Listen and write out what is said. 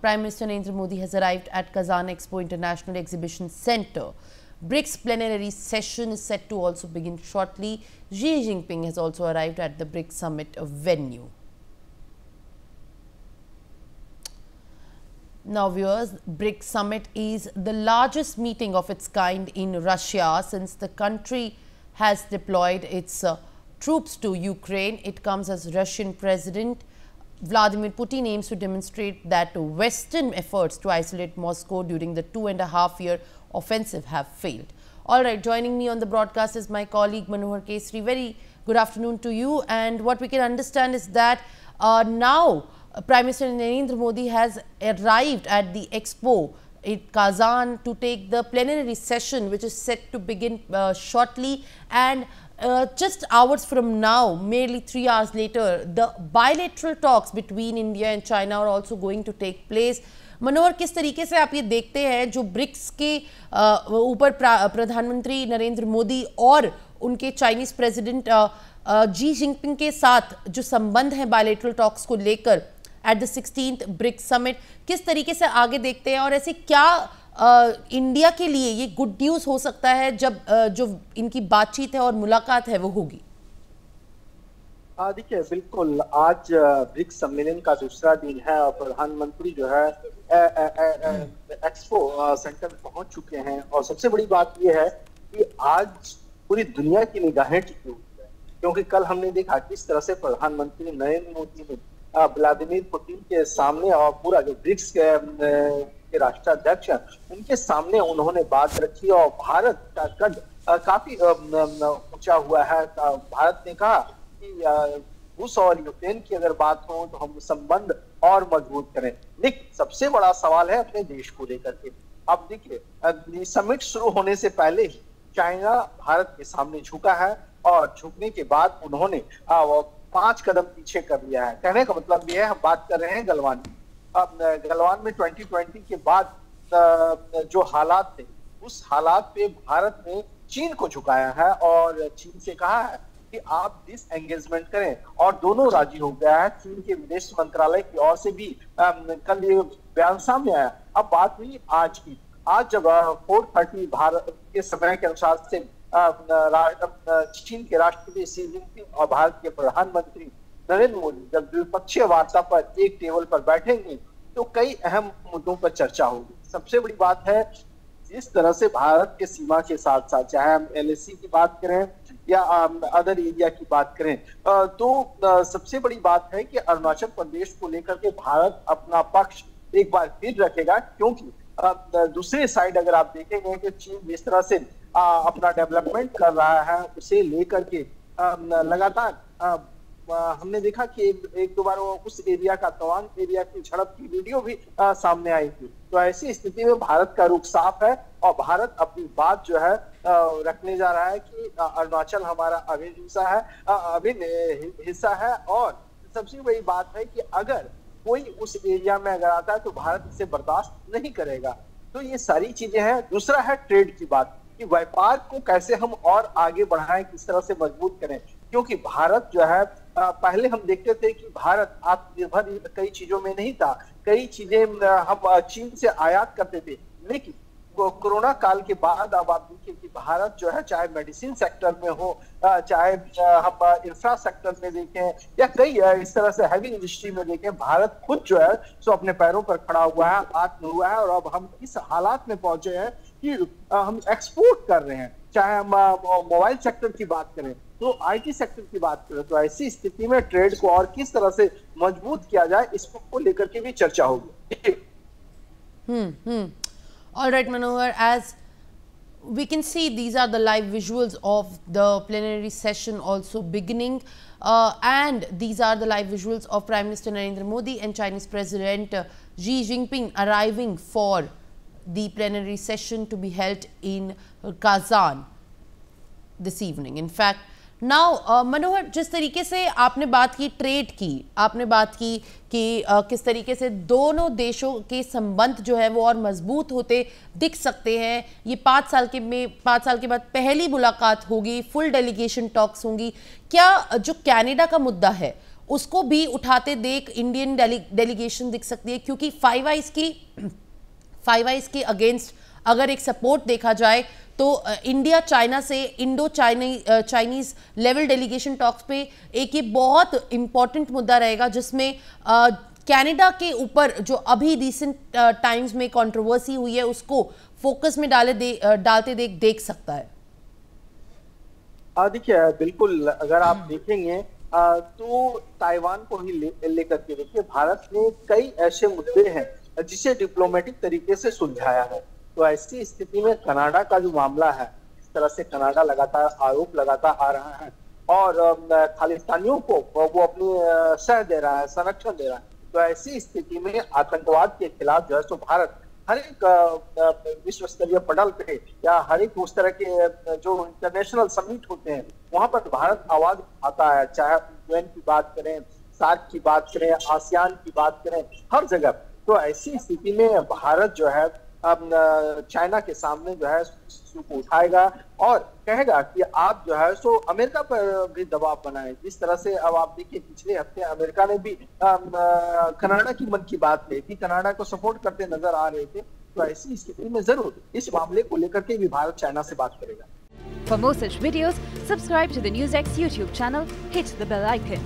Prime Minister Narendra Modi has arrived at Kazan Expo International Exhibition Center. BRICS plenary session is set to also begin shortly. Xi Jinping has also arrived at the BRICS summit venue. Now viewers, BRICS summit is the largest meeting of its kind in Russia since the country has deployed its troops to Ukraine. It comes as Russian President Vladimir Putin aims to demonstrate that Western efforts to isolate Moscow during the 2.5-year offensive have failed. All right, joining me on the broadcast is my colleague Manohar Kesri. Very good afternoon to you. And what we can understand is that now Prime Minister Narendra Modi has arrived at the expo in Kazan to take the plenary session, which is set to begin shortly. And just hours from now, merely 3 hours later, the bilateral talks between India and China are also going to take place. मनोहर, किस तरीके से आप ये देखते हैं जो BRICS के ऊपर प्रधानमंत्री नरेंद्र मोदी और उनके चाइनीज प्रेसिडेंट जी जिनपिंग के साथ जो संबंध है बायलैटरल टॉक्स को लेकर at the 16th BRICS summit, किस तरीके से आगे देखते हैं और ऐसे क्या इंडिया के लिए ये गुड न्यूज हो सकता है जब जो इनकी बातचीत है और मुलाकात है वो होगी? देखिए, बिल्कुल आज ब्रिक्स सम्मेलन का दूसरा दिन है और प्रधानमंत्री जो है एक्सपो सेंटर में पहुंच चुके हैं। और सबसे बड़ी बात यह है कि आज पूरी दुनिया की निगाहें टिकी हुई है, क्योंकि कल हमने देखा किस तरह से प्रधानमंत्री नरेंद्र मोदी ने व्लादिमीर पुतिन के सामने और पूरा जो ब्रिक्स के राष्ट्राध्यक्ष हैं उनके सामने उन्होंने बात रखी और भारत का कद काफी ऊंचा हुआ है। भारत ने कहा कि रूस और यूक्रेन की अगर बात हो तो हम संबंध और मजबूत करें, लेकिन सबसे बड़ा सवाल है अपने देश को लेकर के। अब देखिए, समिट शुरू होने से पहले ही चाइना भारत के सामने झुका है और झुकने के बाद उन्होंने 5 कदम पीछे कर लिया है। कहने का मतलब यह है, हम बात कर रहे हैं गलवान की। अब गलवान में 2020 के बाद जो हालात थे उस हालात पे भारत ने चीन को झुकाया है और चीन से कहा है कि आप डिसएंगेजमेंट करें और दोनों राजी हो गया है। चीन के विदेश मंत्रालय की ओर से भी कल ये बयान सामने आया। अब बात हुई आज की। आज जब 4:30 भारत के समय के अनुसार से चीन के राष्ट्रपति शी जिनपिंग और भारत के प्रधानमंत्री नरेंद्र मोदी जब द्विपक्षीय वार्ता पर एक टेबल पर बैठेंगे तो कई अहम मुद्दों पर चर्चा होगी। सबसे बड़ी बात है, जिस तरह से भारत के सीमा के साथ साथ चाहे हम LAC की बात करें या अदर एरिया की बात करें, तो सबसे बड़ी बात है कि अरुणाचल प्रदेश को लेकर के भारत अपना पक्ष एक बार फिर रखेगा, क्योंकि दूसरे साइड अगर आप देखेंगे कि चीन जिस तरह से अपना डेवलपमेंट कर रहा है उसे लेकर के लगातार हमने देखा कि एक दो बार उस एरिया का तवांग एरिया की झड़प की वीडियो भी सामने आई थी। तो ऐसी स्थिति में भारत का रुख साफ है और भारत अपनी बात जो है रखने जा रहा है कि अरुणाचल हमारा अभिन्न हिस्सा है। और सबसे बड़ी बात है कि अगर कोई उस एरिया में अगर आता है तो भारत इसे बर्दाश्त नहीं करेगा। तो ये सारी चीजें हैं। दूसरा है ट्रेड की बात, कि व्यापार को कैसे हम और आगे बढ़ाएं, किस तरह से मजबूत करें, क्योंकि भारत जो है पहले हम देखते थे कि भारत आत्मनिर्भर कई चीजों में नहीं था, कई चीजें हम चीन से आयात करते थे। लेकिन कोरोना काल के बाद अब आप देखिए कि भारत जो है चाहे मेडिसिन सेक्टर में हो, चाहे हम इंफ्रा सेक्टर में देखें या कई इस तरह से हैवी इंडस्ट्री में देखें, भारत खुद जो है सो अपने पैरों पर खड़ा हुआ है, आत्म हुआ है। और अब हम इस हालात में पहुंचे हैं कि हम एक्सपोर्ट कर रहे हैं, चाहे हम मोबाइल सेक्टर की बात करें तो IT सेक्टर की बात करें। तो ऐसी स्थिति में ट्रेड को और किस तरह से मजबूत किया जाए इसको लेकर के भी चर्चा होगी। All right, Manohar, as we can see, these are the live visuals of the plenary session also beginning, and these are the live visuals of Prime Minister Narendra Modi and Chinese President Xi Jinping arriving for the plenary session to be held in Kazan this evening. In fact, now Manohar, जिस तरीके से आपने बात की trade की, आपने बात की कि किस तरीके से दोनों देशों के संबंध जो है वो और मजबूत होते दिख सकते हैं। ये 5 साल के बाद पहली मुलाकात होगी, फुल डेलीगेशन टॉक्स होंगी। क्या जो कनाडा का मुद्दा है उसको भी उठाते देख इंडियन डेलीगेशन दिख सकती है, क्योंकि फाइव आइज के अगेंस्ट अगर एक सपोर्ट देखा जाए तो इंडिया चाइना से Indo Chinese level delegation talks पे एक ये बहुत इंपॉर्टेंट मुद्दा रहेगा, जिसमें कनाडा के ऊपर जो अभी रिसेंट टाइम्स में कंट्रोवर्सी हुई है उसको फोकस में डालते देख सकता है। देखिए बिल्कुल, अगर आप देखेंगे तो ताइवान को ही लेकर के देखिए, भारत ने कई ऐसे मुद्दे हैं जिसे डिप्लोमेटिक तरीके से सुलझाया है। तो ऐसी स्थिति में कनाडा का जो मामला है, इस तरह से कनाडा लगातार आरोप लगाता आ रहा है और खालिस्तानियों को वो अपनी सह दे रहा है, संरक्षण दे रहा है। तो ऐसी स्थिति में आतंकवाद के खिलाफ जो है सो भारत हर एक विश्व स्तरीय पटल पे या हर एक उस तरह के जो इंटरनेशनल समिट होते हैं वहां पर भारत आवाज उठाता है, चाहे यूएन की बात करें, सार्क की बात करें, आसियान की बात करें, हर जगह। तो ऐसी स्थिति में भारत जो है अब चाइना के सामने जो है को उठाएगा और कहेगा कि आप जो है सो अमेरिका पर भी दबाव बनाए। जिस तरह से अब आप देखिए पिछले हफ्ते अमेरिका ने भी कनाडा की मन की बात कही थी, कनाडा को सपोर्ट करते नजर आ रहे थे। तो ऐसी स्थिति में जरूर इस मामले को लेकर के भी भारत चाइना से बात करेगा। For more such videos, subscribe to the NewsX YouTube channel, hit the bell icon.